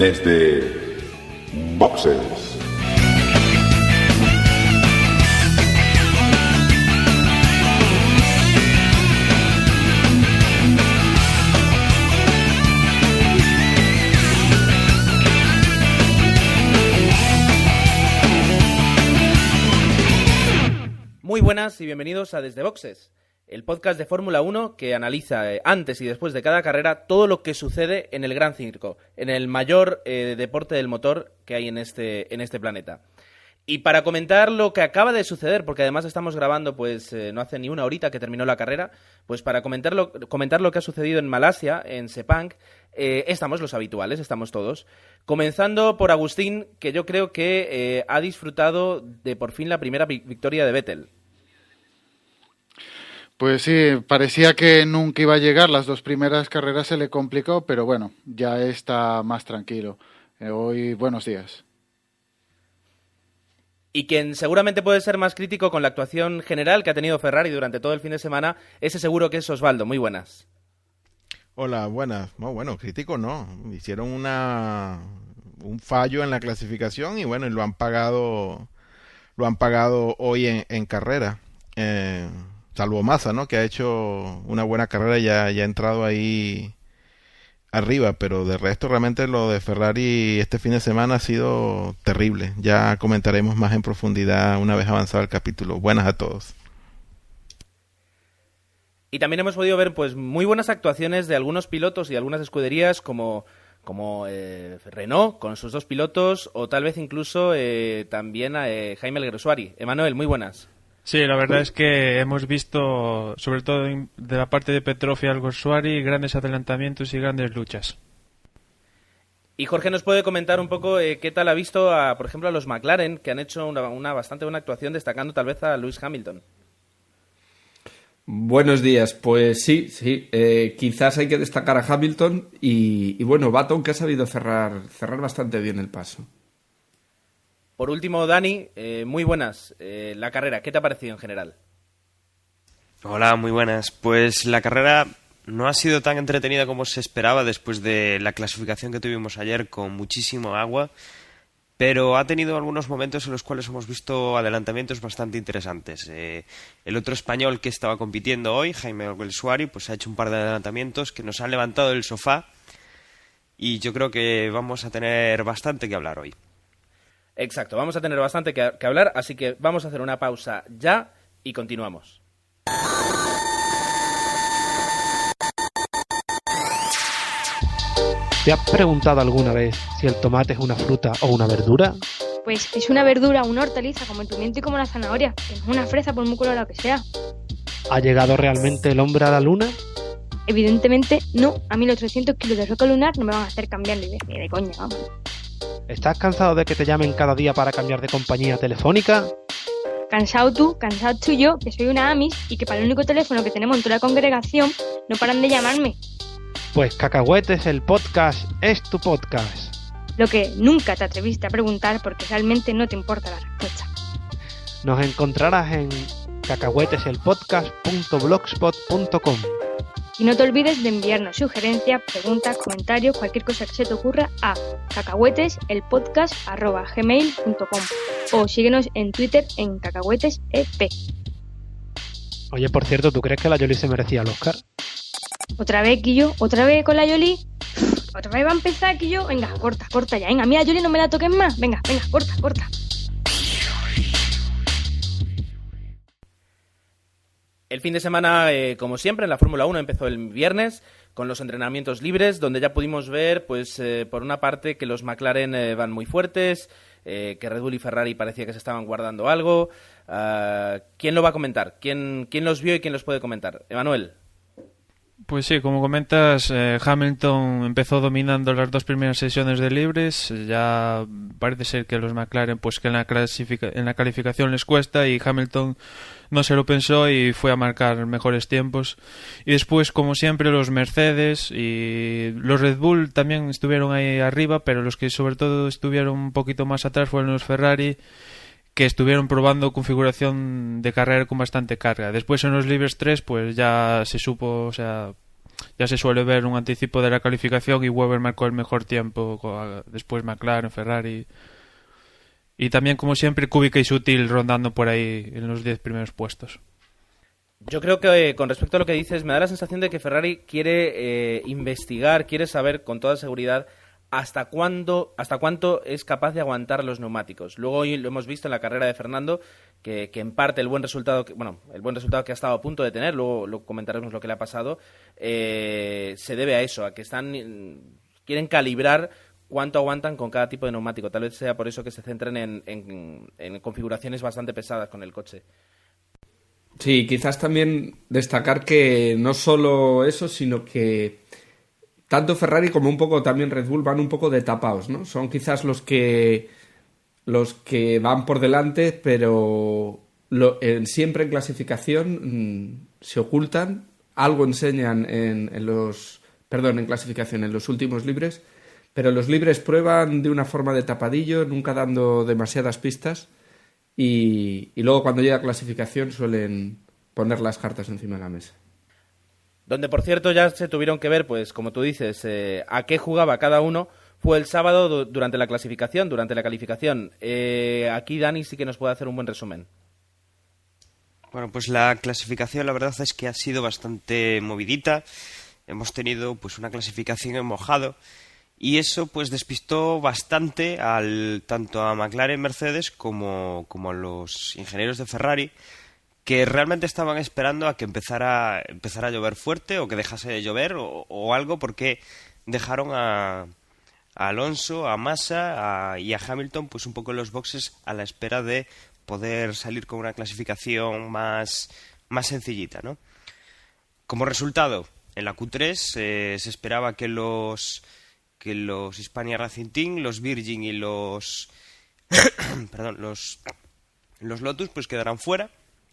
desde Boxes. Muy buenas y bienvenidos a Desde Boxes, el podcast de Fórmula 1 que analiza antes y después de cada carrera todo lo que sucede en el Gran Circo, en el mayor deporte del motor que hay en este planeta. Y para comentar lo que acaba de suceder, porque además estamos grabando no hace ni una horita que terminó la carrera, pues para comentar lo que ha sucedido en Malasia, en Sepang, estamos los habituales, estamos todos. Comenzando por Agustín, que yo creo que ha disfrutado de por fin la primera victoria de Vettel. Pues sí, parecía que nunca iba a llegar, las dos primeras carreras se le complicó, pero bueno, ya está más tranquilo. Hoy, buenos días. Y quien seguramente puede ser más crítico con la actuación general que ha tenido Ferrari durante todo el fin de semana, ese seguro que es Osvaldo. Muy buenas. Hola, buenas. No, bueno, crítico no. Hicieron un fallo en la clasificación y bueno, lo han pagado hoy en carrera. Salvo Massa, ¿no? Que ha hecho una buena carrera y ya ha entrado ahí arriba, pero de resto realmente lo de Ferrari este fin de semana ha sido terrible. Ya comentaremos más en profundidad una vez avanzado el capítulo. Buenas a todos. Y también hemos podido ver pues muy buenas actuaciones de algunos pilotos y algunas escuderías como Renault con sus dos pilotos, o tal vez incluso también a Jaime Alguersuari. Emanuel, muy buenas. Sí, la verdad es que hemos visto, sobre todo de la parte de Petrov y Alguersuari, grandes adelantamientos y grandes luchas. Y Jorge nos puede comentar un poco qué tal ha visto, por ejemplo, a los McLaren, que han hecho una bastante buena actuación, destacando tal vez a Lewis Hamilton. Buenos días, pues sí, quizás hay que destacar a Hamilton y bueno, Button, que ha sabido cerrar bastante bien el paso. Por último, Dani, muy buenas. La carrera, ¿qué te ha parecido en general? Hola, muy buenas. Pues la carrera no ha sido tan entretenida como se esperaba después de la clasificación que tuvimos ayer con muchísimo agua, pero ha tenido algunos momentos en los cuales hemos visto adelantamientos bastante interesantes. El otro español que estaba compitiendo hoy, Jaime Alguersuari, pues ha hecho un par de adelantamientos que nos han levantado del sofá y yo creo que vamos a tener bastante que hablar hoy. Exacto, vamos a tener bastante que hablar, así que vamos a hacer una pausa ya y continuamos. ¿Te has preguntado alguna vez si el tomate es una fruta o una verdura? Pues es una verdura, una hortaliza, como el pimiento y como la zanahoria, que no es una fresa por muy colorado que sea. ¿Ha llegado realmente el hombre a la luna? Evidentemente no, a mí los 300 kilos de roca lunar no me van a hacer cambiar ni de coña, vamos. ¿Estás cansado de que te llamen cada día para cambiar de compañía telefónica? Cansado tú yo, que soy una Amish y que para el único teléfono que tenemos en toda la congregación no paran de llamarme. Pues Cacahuetes, el podcast, es tu podcast. Lo que nunca te atreviste a preguntar porque realmente no te importa la respuesta. Nos encontrarás en cacahueteselpodcast.blogspot.com. Y no te olvides de enviarnos sugerencias, preguntas, comentarios, cualquier cosa que se te ocurra a cacahueteselpodcast@gmail.com o síguenos en Twitter en cacahuetesep. Oye, por cierto, ¿tú crees que la Yoli se merecía el Oscar? ¿Otra vez, Quillo? ¿Otra vez con la Yoli? ¿Otra vez va a empezar, Quillo? Venga, corta ya, venga, a mí la Yoli no me la toques más. Venga, corta. El fin de semana, como siempre, en la Fórmula 1 empezó el viernes con los entrenamientos libres, donde ya pudimos ver, por una parte, que los McLaren van muy fuertes, que Red Bull y Ferrari parecía que se estaban guardando algo. ¿Quién lo va a comentar? ¿Quién los vio y quién los puede comentar? Emanuel. Pues sí, como comentas, Hamilton empezó dominando las dos primeras sesiones de libres. Ya parece ser que los McLaren, pues que en la calificación les cuesta, y Hamilton no se lo pensó y fue a marcar mejores tiempos. Y después, como siempre, los Mercedes y los Red Bull también estuvieron ahí arriba, pero los que sobre todo estuvieron un poquito más atrás fueron los Ferrari, que estuvieron probando configuración de carrera con bastante carga. Después en los libres 3 pues ya se supo, o sea, ya se suele ver un anticipo de la calificación y Webber marcó el mejor tiempo, después McLaren, Ferrari. Y también, como siempre, Kubica y Sutil rondando por ahí en los 10 primeros puestos. Yo creo que con respecto a lo que dices, me da la sensación de que Ferrari quiere investigar, quiere saber con toda seguridad hasta cuánto es capaz de aguantar los neumáticos. Luego hoy lo hemos visto en la carrera de Fernando, que en parte el buen resultado que ha estado a punto de tener, luego comentaremos lo que le ha pasado, se debe a eso, a que quieren calibrar cuánto aguantan con cada tipo de neumático. Tal vez sea por eso que se centren en configuraciones bastante pesadas con el coche. Sí, quizás también destacar que no solo eso, sino que tanto Ferrari como un poco también Red Bull van un poco de tapaos, ¿no? Son quizás los que van por delante, pero siempre en clasificación se ocultan, algo enseñan en clasificación, en los últimos libres, pero los libres prueban de una forma de tapadillo, nunca dando demasiadas pistas. Y luego cuando llega a clasificación suelen poner las cartas encima de la mesa. Donde, por cierto, ya se tuvieron que ver, pues como tú dices, a qué jugaba cada uno, fue el sábado durante la calificación. Aquí Dani sí que nos puede hacer un buen resumen. Bueno, pues la clasificación la verdad es que ha sido bastante movidita. Hemos tenido pues una clasificación en mojado. Y eso pues despistó bastante tanto a McLaren, Mercedes como a los ingenieros de Ferrari, que realmente estaban esperando a que empezara a llover fuerte o que dejase de llover o algo, porque dejaron a Alonso, a Massa y a Hamilton pues un poco en los boxes a la espera de poder salir con una clasificación más sencillita, ¿no? Como resultado, en la Q3 se esperaba que los Hispania Racing Team, los Virgin y los los Lotus pues quedarán fuera,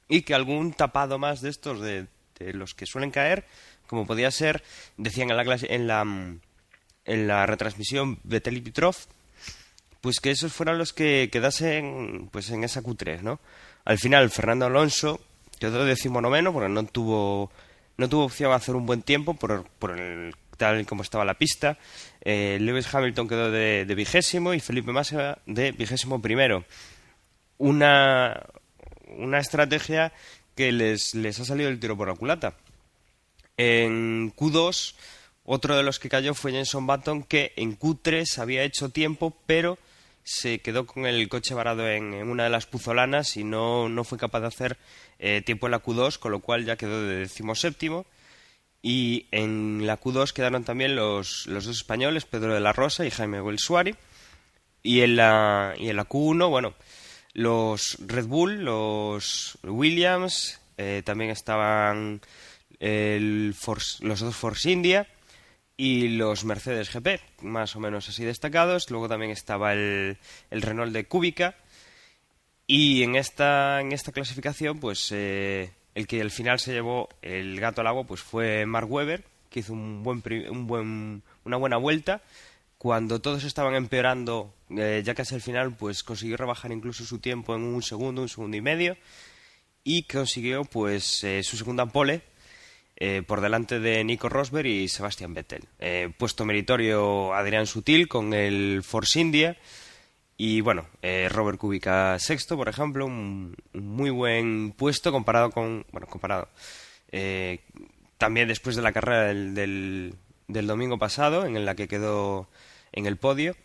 y que algún tapado más de estos de los que suelen caer, como podía ser, decían en la retransmisión Vettel y Petrov, pues que esos fueran los que quedasen pues en esa Q3, ¿no? Al final Fernando Alonso quedó 19º porque no tuvo opción a hacer un buen tiempo por el tal como estaba la pista. Lewis Hamilton quedó de 20º y Felipe Massa de 21º. Una estrategia que les ha salido el tiro por la culata. En Q2, otro de los que cayó fue Jenson Button, que en Q3 había hecho tiempo, pero se quedó con el coche varado en una de las puzolanas y no fue capaz de hacer tiempo en la Q2, con lo cual ya quedó de 17º. Y en la Q2 quedaron también los dos españoles, Pedro de la Rosa y Jaime Welsuari. Y en la Q1, bueno, los Red Bull, los Williams, también estaban los dos Force India y los Mercedes GP, más o menos así destacados. Luego también estaba el Renault de Kubica. Y en esta clasificación, pues el que al final se llevó el gato al agua pues fue Mark Webber, que hizo una buena vuelta. Cuando todos estaban empeorando, ya casi al final, pues consiguió rebajar incluso su tiempo en un segundo y medio, y consiguió pues su segunda pole por delante de Nico Rosberg y Sebastian Vettel. Puesto meritorio Adrián Sutil con el Force India. Y bueno, Robert Kubica sexto, por ejemplo, un muy buen puesto comparado. También después de la carrera del domingo pasado, en la que quedó en el podio.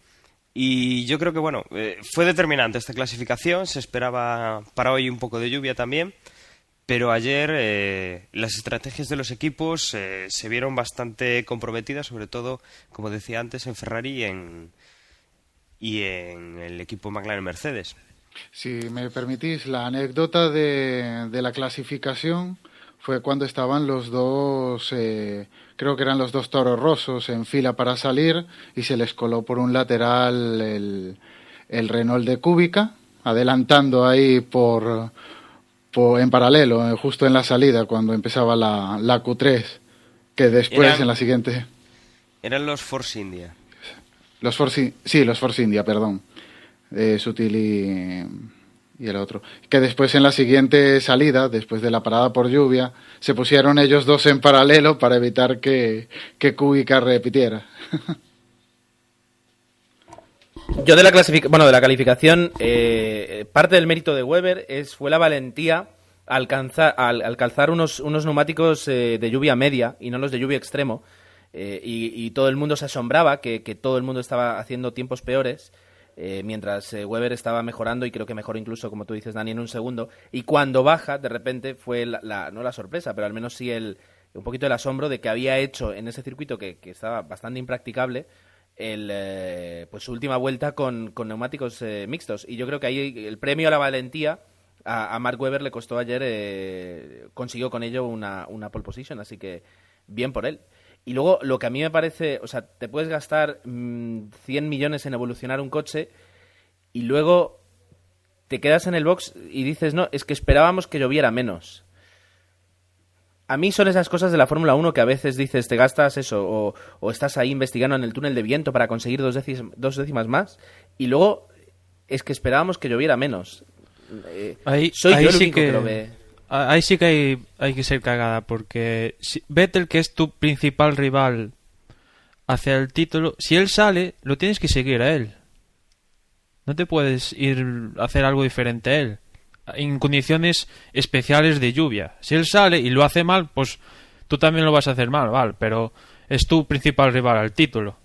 Y yo creo que bueno, fue determinante esta clasificación. Se esperaba para hoy un poco de lluvia también, pero ayer las estrategias de los equipos se vieron bastante comprometidas, sobre todo, como decía antes, en Ferrari y en el equipo McLaren Mercedes. Si me permitís, la anécdota de la clasificación fue cuando estaban los dos, creo que eran los dos Toros Rosos en fila para salir, y se les coló por un lateral el Renault de Kubica, adelantando ahí en paralelo, justo en la salida, cuando empezaba la Q3, que después en la siguiente... Eran los Force India. Los Force India, perdón. Sutil y el otro. Que después en la siguiente salida, después de la parada por lluvia, se pusieron ellos dos en paralelo para evitar que Kubica repitiera. Yo de la de la calificación, parte del mérito de Webber fue la valentía al calzar unos neumáticos de lluvia media y no los de lluvia extremo, y todo el mundo se asombraba que todo el mundo estaba haciendo tiempos peores, mientras Webber estaba mejorando, y creo que mejoró incluso, como tú dices, Dani, en un segundo, y cuando baja, de repente fue no la sorpresa, pero al menos sí un poquito el asombro de que había hecho en ese circuito que estaba bastante impracticable pues su última vuelta con neumáticos mixtos. Y yo creo que ahí el premio a la valentía a Mark Webber le costó ayer, consiguió con ello una pole position, así que bien por él. Y luego lo que a mí me parece, o sea, te puedes gastar 100 millones en evolucionar un coche y luego te quedas en el box y dices, no, es que esperábamos que lloviera menos. A mí son esas cosas de la Fórmula 1 que a veces dices, te gastas eso, o estás ahí investigando en el túnel de viento para conseguir dos décimas más, y luego es que esperábamos que lloviera menos. Soy yo el único que lo ve. Ahí sí que hay que ser cagada, porque Vettel, que es tu principal rival hacia el título, si él sale, lo tienes que seguir a él. No te puedes ir a hacer algo diferente a él en condiciones especiales de lluvia. Si él sale y lo hace mal, pues tú también lo vas a hacer mal, vale, pero es tu principal rival al título.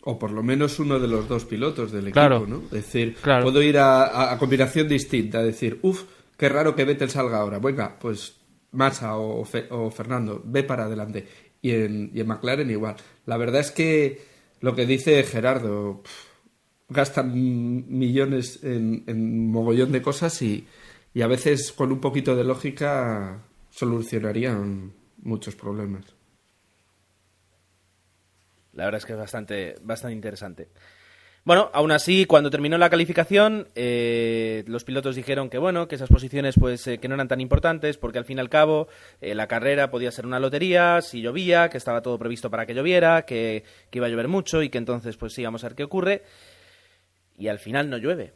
O por lo menos uno de los dos pilotos del equipo, claro, ¿no? Es decir, claro, puedo ir a combinación distinta, decir, qué raro que Vettel salga ahora. Venga, pues Massa o Fernando, ve para adelante. Y en McLaren igual. La verdad es que lo que dice Gerardo, gastan millones en mogollón de cosas y a veces con un poquito de lógica solucionarían muchos problemas. La verdad es que es bastante interesante. Bueno, aún así, cuando terminó la calificación, los pilotos dijeron que bueno, que esas posiciones pues que no eran tan importantes, porque al fin y al cabo la carrera podía ser una lotería, si llovía, que estaba todo previsto para que lloviera, que iba a llover mucho y que entonces pues sí, vamos a ver qué ocurre. Y al final no llueve.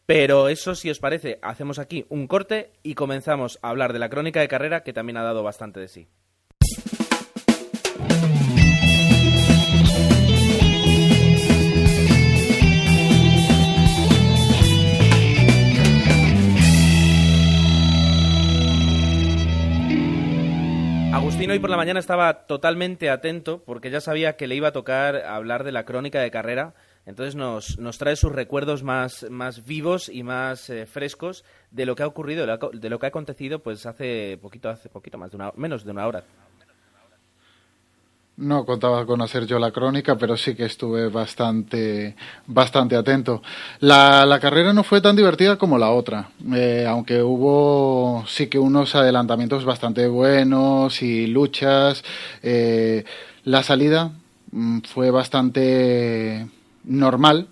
Pero eso, si os parece, hacemos aquí un corte y comenzamos a hablar de la crónica de carrera, que también ha dado bastante de sí. Agustín hoy por la mañana estaba totalmente atento porque ya sabía que le iba a tocar hablar de la crónica de carrera. Entonces nos trae sus recuerdos más vivos y más frescos de lo que ha ocurrido, de lo que ha acontecido pues hace poquito menos de una hora. No contaba con hacer yo la crónica, pero sí que estuve bastante atento. La carrera no fue tan divertida como la otra, aunque hubo sí que unos adelantamientos bastante buenos y luchas. La salida fue bastante normal,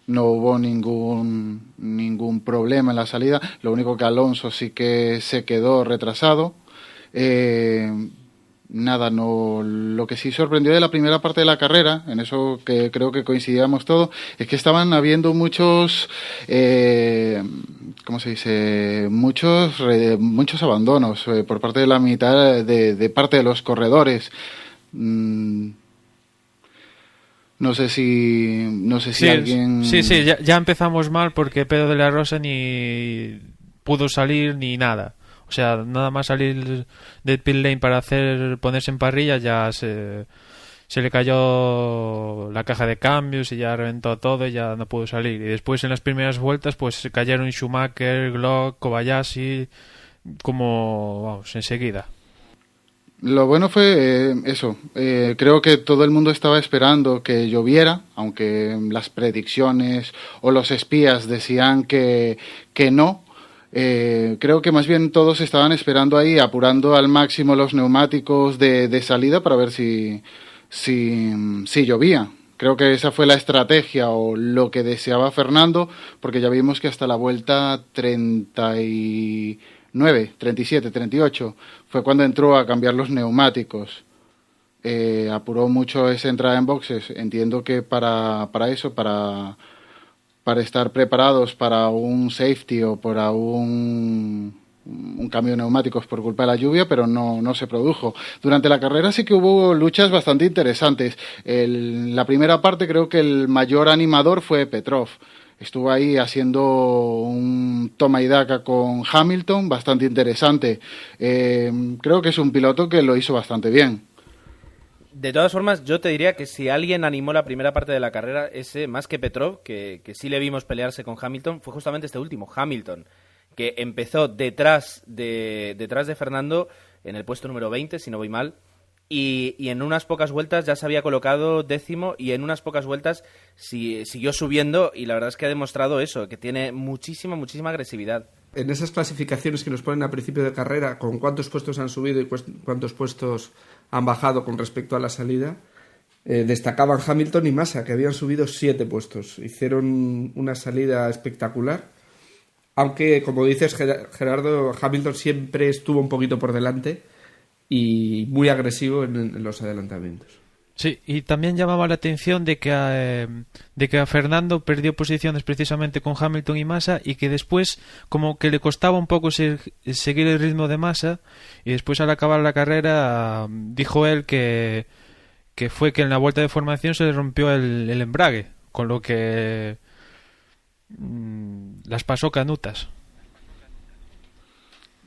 no hubo ningún problema en la salida. Lo único que Alonso sí que se quedó retrasado. Lo que sí sorprendió de la primera parte de la carrera, en eso que creo que coincidíamos todos, es que estaban habiendo muchos, ¿cómo se dice? Muchos abandonos por parte de la mitad de parte de los corredores. No sé si alguien... Sí, ya empezamos mal porque Pedro de la Rosa ni pudo salir ni nada. O sea, nada más salir del pit lane para ponerse en parrilla ya se le cayó la caja de cambios y ya reventó todo y ya no pudo salir. Y después en las primeras vueltas pues se cayeron Schumacher, Glock, Kobayashi, como vamos, enseguida. Lo bueno fue eso. Creo que todo el mundo estaba esperando que lloviera, aunque las predicciones o los espías decían que no. Creo que más bien todos estaban esperando ahí, apurando al máximo los neumáticos de salida para ver si llovía. Creo que esa fue la estrategia o lo que deseaba Fernando, porque ya vimos que hasta la vuelta 37, 38 fue cuando entró a cambiar los neumáticos. Apuró mucho esa entrada en boxes. Entiendo que para para estar preparados para un safety o para un cambio de neumáticos por culpa de la lluvia, pero no se produjo. Durante la carrera sí que hubo luchas bastante interesantes. La primera parte creo que el mayor animador fue Petrov. Estuvo ahí haciendo un toma y daca con Hamilton, bastante interesante. Creo que es un piloto que lo hizo bastante bien. De todas formas, yo te diría que si alguien animó la primera parte de la carrera, ese, más que Petrov, que sí le vimos pelearse con Hamilton, fue justamente este último, Hamilton, que empezó detrás de Fernando en el puesto número 20, si no voy mal, y en unas pocas vueltas ya se había colocado 10º y en unas pocas vueltas siguió subiendo, y la verdad es que ha demostrado eso, que tiene muchísima agresividad. En esas clasificaciones que nos ponen a principio de carrera, con cuántos puestos han subido y cuántos puestos han bajado con respecto a la salida, destacaban Hamilton y Massa, que habían subido 7 puestos. Hicieron una salida espectacular. Aunque, como dices, Gerardo, Hamilton siempre estuvo un poquito por delante y muy agresivo en los adelantamientos. Sí, y también llamaba la atención de que a Fernando perdió posiciones precisamente con Hamilton y Massa, y que después como que le costaba un poco seguir el ritmo de Massa, y después al acabar la carrera dijo él que fue que en la vuelta de formación se le rompió el embrague, con lo que las pasó canutas.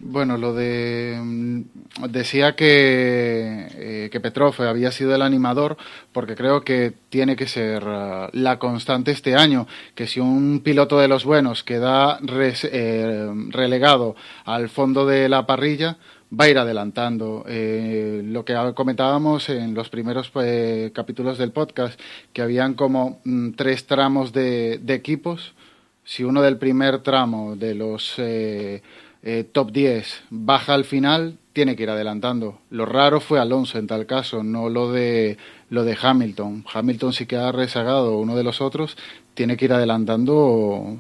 Bueno, decía que Petrov había sido el animador, porque creo que tiene que ser la constante este año, que si un piloto de los buenos queda relegado al fondo de la parrilla, va a ir adelantando. Lo que comentábamos en los primeros capítulos del podcast, que habían como 3 tramos de equipos. Si uno del primer tramo de los top 10 baja al final, tiene que ir adelantando. Lo raro fue Alonso en tal caso, no lo de Hamilton. Hamilton sí que ha rezagado, uno de los otros tiene que ir adelantando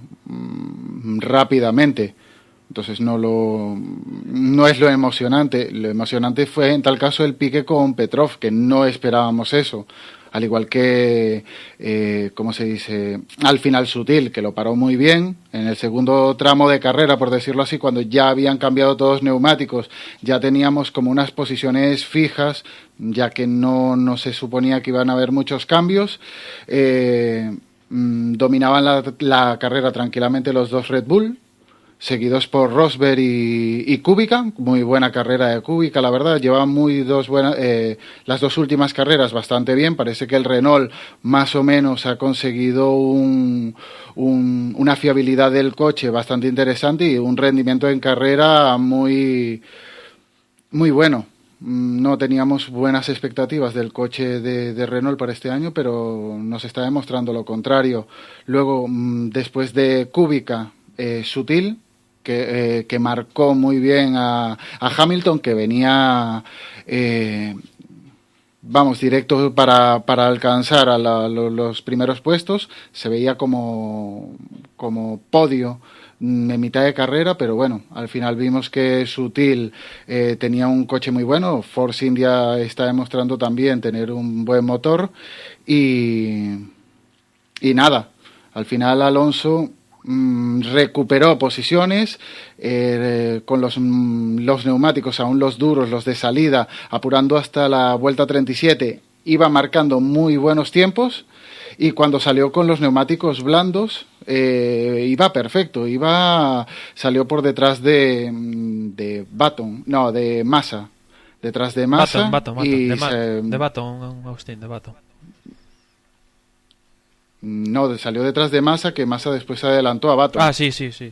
rápidamente. Entonces no es lo emocionante. Lo emocionante fue en tal caso el pique con Petrov, que no esperábamos eso. Al igual que, ¿cómo se dice? Al final Sutil, que lo paró muy bien. En el segundo tramo de carrera, por decirlo así, cuando ya habían cambiado todos neumáticos, ya teníamos como unas posiciones fijas, ya que no se suponía que iban a haber muchos cambios. Dominaban la carrera tranquilamente los 2 Red Bull, seguidos por Rosberg y Kubica. Muy buena carrera de Kubica, la verdad. Lleva las 2 últimas carreras bastante bien. Parece que el Renault más o menos ha conseguido una fiabilidad del coche bastante interesante y un rendimiento en carrera muy bueno. No teníamos buenas expectativas del coche de Renault para este año, pero nos está demostrando lo contrario. Luego, después de Kubica, Sutil, que marcó muy bien a Hamilton, que venía directo para alcanzar a los primeros puestos. Se veía como podio en mitad de carrera, pero bueno, al final vimos que Sutil tenía un coche muy bueno. Force India está demostrando también tener un buen motor y nada, al final Alonso recuperó posiciones con los neumáticos, aún los duros, los de salida, apurando hasta la vuelta 37, iba marcando muy buenos tiempos, y cuando salió con los neumáticos blandos iba perfecto, salió por detrás de Massa, detrás de Massa de Baton, Austin, de Baton. No, salió detrás de Massa, que Massa después adelantó a Baton. Ah, sí. Sorry.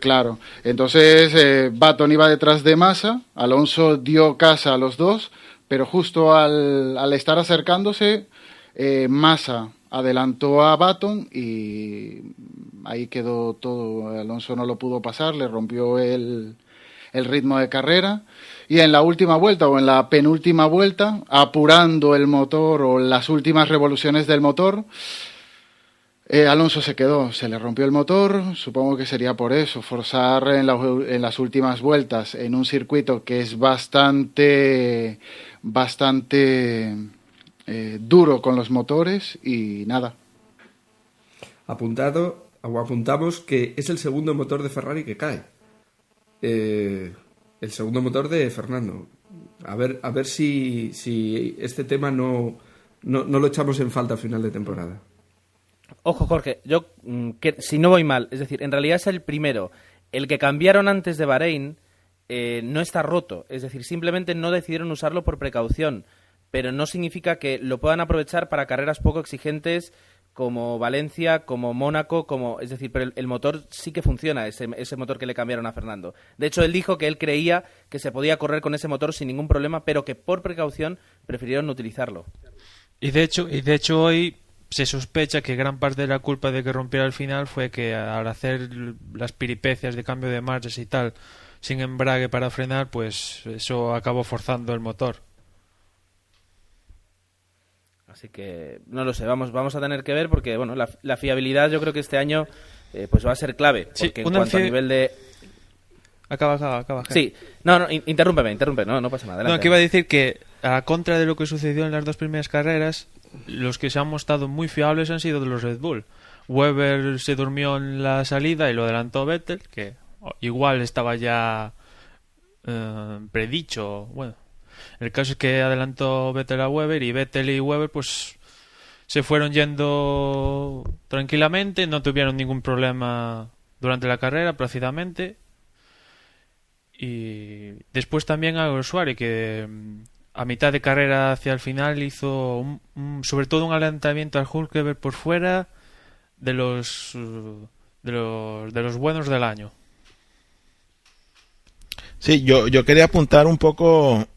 Claro, entonces Baton iba detrás de Massa, Alonso dio casa a los dos, pero justo al estar acercándose, Massa adelantó a Baton y ahí quedó todo. Alonso no lo pudo pasar, le rompió el ritmo de carrera, y en la última vuelta o en la penúltima vuelta, apurando el motor o las últimas revoluciones del motor, Alonso se le rompió el motor. Supongo que sería por eso, forzar en las últimas vueltas en un circuito que es bastante duro con los motores, y nada. apuntamos que es el segundo motor de Ferrari que cae. El segundo motor de Fernando. A ver si este tema no lo echamos en falta a final de temporada. Ojo, Jorge, yo que si no voy mal, es decir, en realidad es el primero. El que cambiaron antes de Bahrein no está roto, es decir, simplemente no decidieron usarlo por precaución, pero no significa que lo puedan aprovechar para carreras poco exigentes como Valencia, como Mónaco, es decir, pero el motor sí que funciona, ese motor que le cambiaron a Fernando. De hecho, él dijo que él creía que se podía correr con ese motor sin ningún problema, pero que por precaución prefirieron no utilizarlo. Y de hecho hoy se sospecha que gran parte de la culpa de que rompiera al final fue que al hacer las peripecias de cambio de marchas y tal sin embrague para frenar, pues eso acabó forzando el motor. Así que no lo sé, vamos a tener que ver porque bueno, la fiabilidad yo creo que este año pues va a ser clave, porque Sí, en cuanto a nivel de... Acaba. Sí, no, interrúmpeme, no pasa nada. Adelante. No, que iba a decir que a contra de lo que sucedió en las dos primeras carreras, los que se han mostrado muy fiables han sido de los Red Bull. Webber se durmió en la salida y lo adelantó Vettel, que igual estaba ya predicho. Bueno, el caso es que adelantó Vettel a Webber y Vettel y Webber pues se fueron yendo tranquilamente, no tuvieron ningún problema durante la carrera plácidamente. Y después también a Suárez, que a mitad de carrera hacia el final hizo sobre todo un adelantamiento al Hülkenberg por fuera de los buenos del año. Sí, yo quería apuntar un poco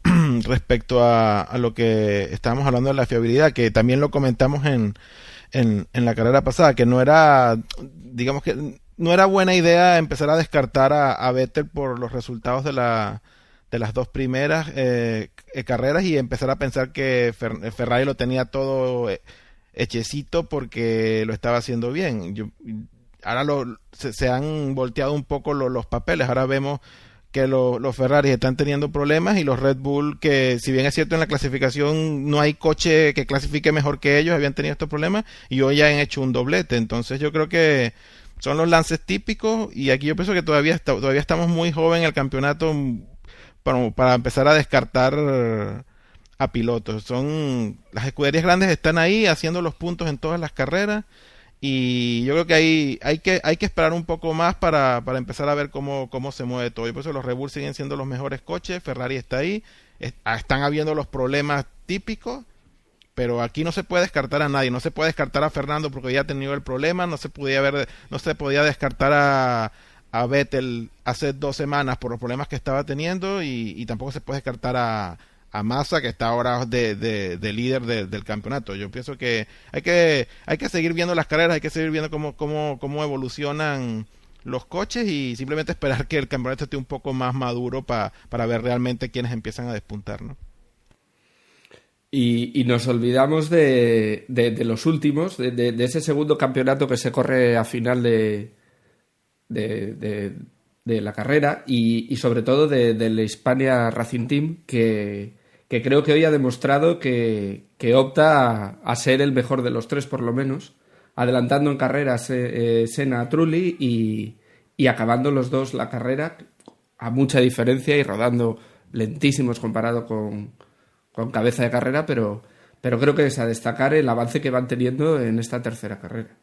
respecto a lo que estábamos hablando de la fiabilidad, que también lo comentamos en la carrera pasada, que no era, digamos que no era buena idea empezar a descartar a Vettel por los resultados de las dos primeras carreras y empezar a pensar que Ferrari lo tenía todo hechecito porque lo estaba haciendo bien. Ahora se han volteado un poco los papeles. Ahora vemos que los Ferrari están teniendo problemas y los Red Bull, que si bien es cierto en la clasificación no hay coche que clasifique mejor que ellos, habían tenido estos problemas y hoy ya han hecho un doblete. Entonces yo creo que son los lances típicos y aquí yo pienso que todavía estamos muy jóvenes en el campeonato para empezar a descartar a pilotos. Las escuderías grandes están ahí haciendo los puntos en todas las carreras y yo creo que hay que esperar un poco más para empezar a ver cómo se mueve todo. Y por eso los Red Bull siguen siendo los mejores coches, Ferrari está ahí, están habiendo los problemas típicos, pero aquí no se puede descartar a nadie, no se puede descartar a Fernando porque ya ha tenido el problema, no se podía descartar a Vettel hace 2 semanas por los problemas que estaba teniendo y tampoco se puede descartar a Massa, que está ahora de líder del campeonato. Yo pienso que hay que seguir viendo las carreras, hay que seguir viendo cómo evolucionan los coches y simplemente esperar que el campeonato esté un poco más maduro para ver realmente quiénes empiezan a despuntar, ¿no? Y nos olvidamos de los últimos, de ese segundo campeonato que se corre a final de la carrera y sobre todo del Hispania Racing Team, que creo que hoy ha demostrado que opta a ser el mejor de los tres por lo menos, adelantando en carreras Senna a Trulli y acabando los dos la carrera a mucha diferencia y rodando lentísimos comparado con cabeza de carrera, pero creo que es a destacar el avance que van teniendo en esta tercera carrera.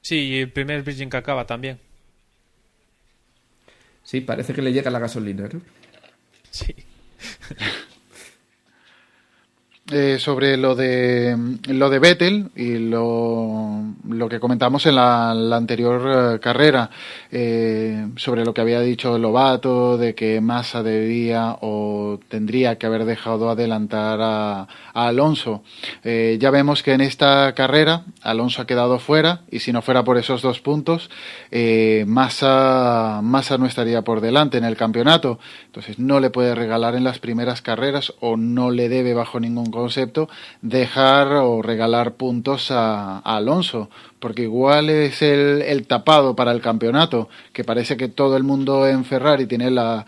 Sí, y el primer bridging que acaba también. Sí, parece que le llega la gasolina, ¿no? Sí. Sobre lo de Vettel y lo que comentamos en la anterior carrera, sobre lo que había dicho Lobato, de que Massa debía o tendría que haber dejado adelantar a Alonso. Ya vemos que en esta carrera Alonso ha quedado fuera y si no fuera por esos 2 puntos, Massa no estaría por delante en el campeonato. Entonces no le puede regalar en las primeras carreras o no le debe bajo ningún concepto dejar o regalar puntos a Alonso, porque igual es el tapado para el campeonato, que parece que todo el mundo en Ferrari tiene la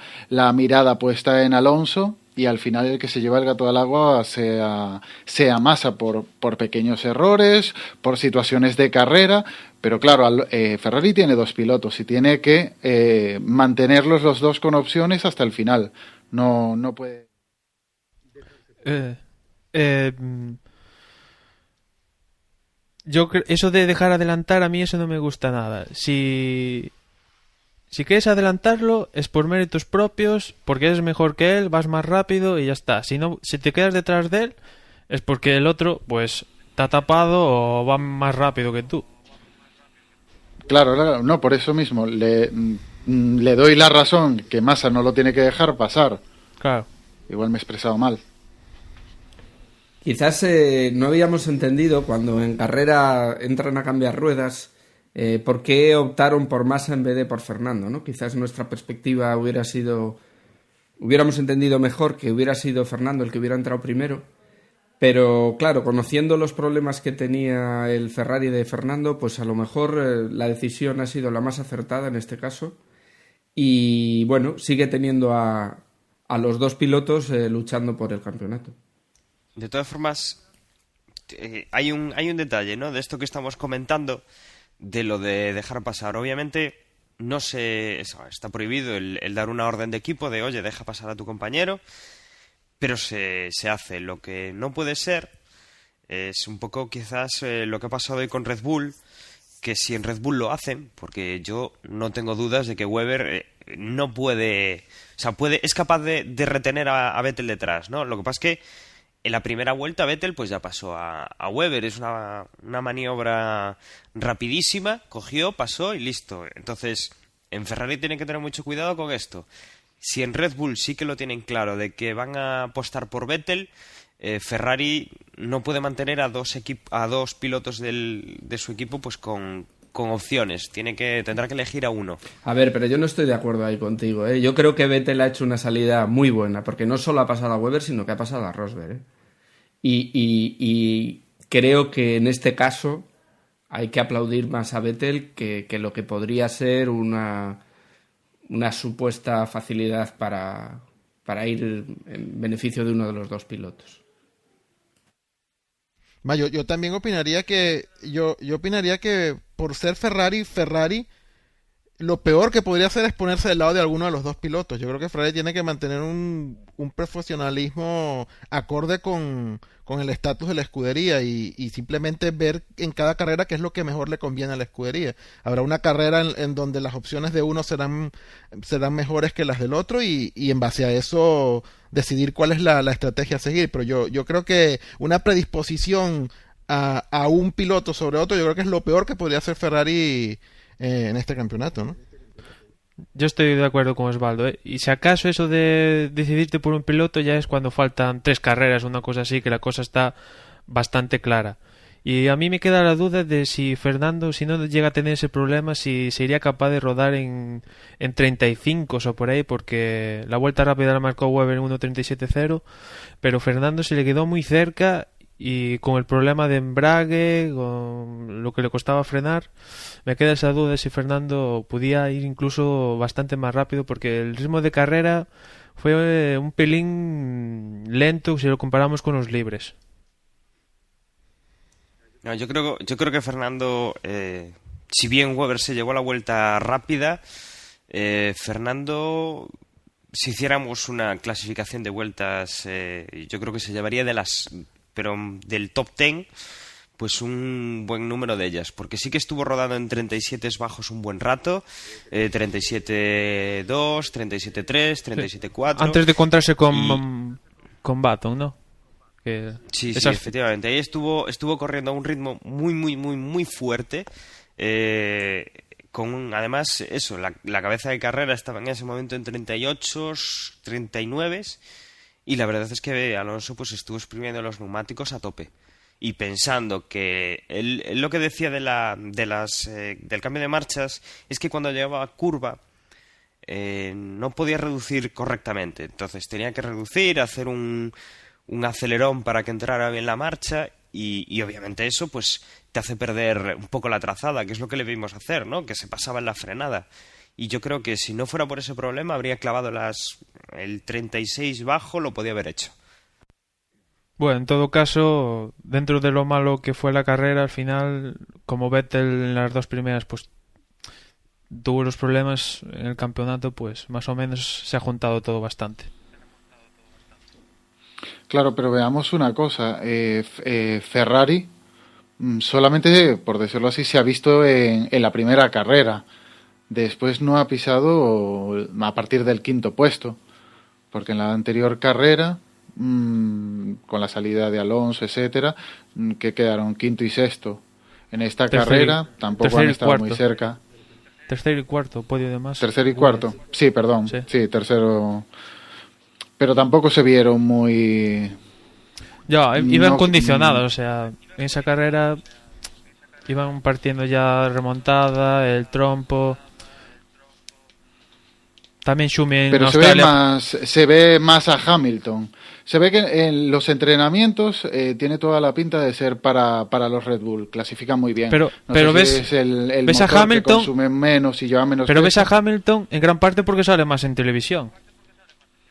mirada puesta en Alonso y al final el que se lleva el gato al agua sea Massa por pequeños errores, por situaciones de carrera, pero claro, Ferrari tiene 2 pilotos y tiene que mantenerlos los dos con opciones hasta el final. No puede... Eso de dejar adelantar, a mí eso no me gusta nada. Si quieres adelantarlo es por méritos propios, porque eres mejor que él, vas más rápido y ya está. Si te quedas detrás de él es porque el otro pues te ha tapado o va más rápido que tú. Claro, no, por eso mismo le doy la razón que Massa no lo tiene que dejar pasar. Claro. Igual me he expresado mal. Quizás no habíamos entendido cuando en carrera entran a cambiar ruedas por qué optaron por Massa en vez de por Fernando, ¿no? Quizás nuestra perspectiva hubiéramos entendido mejor que hubiera sido Fernando el que hubiera entrado primero, pero claro, conociendo los problemas que tenía el Ferrari de Fernando, pues a lo mejor la decisión ha sido la más acertada en este caso, y bueno, sigue teniendo a los 2 pilotos luchando por el campeonato. De todas formas, hay un detalle, ¿no? De esto que estamos comentando, de lo de dejar pasar. Obviamente está prohibido el dar una orden de equipo de, oye, deja pasar a tu compañero, pero se hace. Lo que no puede ser es un poco quizás lo que ha pasado hoy con Red Bull, que si en Red Bull lo hacen, porque yo no tengo dudas de que Webber no puede... O sea, es capaz de retener a Vettel detrás, ¿no? Lo que pasa es que en la primera vuelta Vettel pues ya pasó a Webber, es una maniobra rapidísima, cogió, pasó y listo. Entonces, en Ferrari tienen que tener mucho cuidado con esto. Si en Red Bull sí que lo tienen claro de que van a apostar por Vettel, Ferrari no puede mantener a dos pilotos de su equipo pues con opciones, tendrá que elegir a uno. A ver, pero yo no estoy de acuerdo ahí contigo, ¿eh? Yo creo que Vettel ha hecho una salida muy buena, porque no solo ha pasado a Webber, sino que ha pasado a Rosberg, ¿eh? Y creo que en este caso hay que aplaudir más a Vettel que lo que podría ser una supuesta facilidad para ir en beneficio de uno de los 2 pilotos. Yo también opinaría que yo opinaría que por ser Ferrari, lo peor que podría hacer es ponerse del lado de alguno de los 2 pilotos. Yo creo que Ferrari tiene que mantener un profesionalismo acorde con el estatus de la escudería y simplemente ver en cada carrera qué es lo que mejor le conviene a la escudería. Habrá una carrera en donde las opciones de uno serán mejores que las del otro y en base a eso decidir cuál es la estrategia a seguir. Pero yo creo que una predisposición a un piloto sobre otro, yo creo que es lo peor que podría hacer Ferrari en este campeonato, ¿no? Yo estoy de acuerdo con Osvaldo, ¿eh? Y si acaso eso de decidirte por un piloto ya es cuando faltan 3 carreras, una cosa así, que la cosa está bastante clara. Y a mí me queda la duda de si Fernando, si no llega a tener ese problema, si sería capaz de rodar en 35 o por ahí, porque la vuelta rápida la marcó Webber en 1.37.0, pero Fernando se le quedó muy cerca. Y con el problema de embrague, con lo que le costaba frenar, me queda esa duda de si Fernando podía ir incluso bastante más rápido, porque el ritmo de carrera fue un pelín lento si lo comparamos con los libres. No, yo creo que Fernando, si bien Webber se llevó la vuelta rápida, Fernando, si hiciéramos una clasificación de vueltas, yo creo que se llevaría pero del top 10, pues un buen número de ellas, porque sí que estuvo rodando en 37 bajos un buen rato, 37.2, 37.3, 37.4. Antes de encontrarse con Baton, ¿no? Sí, efectivamente. Ahí estuvo corriendo a un ritmo muy, muy, muy, muy fuerte. Además, eso, la cabeza de carrera estaba en ese momento en 38, 39. Y la verdad es que Alonso pues estuvo exprimiendo los neumáticos a tope. Y pensando que él lo que decía del cambio de marchas es que cuando llegaba a curva no podía reducir correctamente. Entonces tenía que reducir, hacer un acelerón para que entrara bien la marcha y obviamente eso pues te hace perder un poco la trazada, que es lo que le vimos hacer, ¿no? Que se pasaba en la frenada. y yo creo que si no fuera por ese problema habría clavado el 36 bajo, lo podía haber hecho. Bueno, en todo caso, dentro de lo malo que fue la carrera, al final, como Vettel en las dos primeras, pues tuvo los problemas en el campeonato, pues más o menos se ha juntado todo bastante. Claro, pero veamos una cosa. Ferrari solamente, por decirlo así, se ha visto en la primera carrera. Después no ha pisado a partir del quinto puesto, porque en la anterior carrera, con la salida de Alonso, etcétera, que quedaron quinto y sexto. En esta carrera tampoco han estado muy cerca. Tercero y cuarto, podio de Massa. Tercero y cuarto, sí, perdón. Sí, tercero. Pero tampoco se vieron muy... Ya, iban condicionados, o sea, en esa carrera iban partiendo ya remontada, el trompo. También Schumi en Pero Australia. se ve más a Hamilton. Se ve que en los entrenamientos tiene toda la pinta de ser para los Red Bull. Clasifican muy bien. Pero sé ves, si es el ves motor a Hamilton, que consume menos y lleva menos pero peso. ves a Hamilton en gran parte porque sale más en televisión.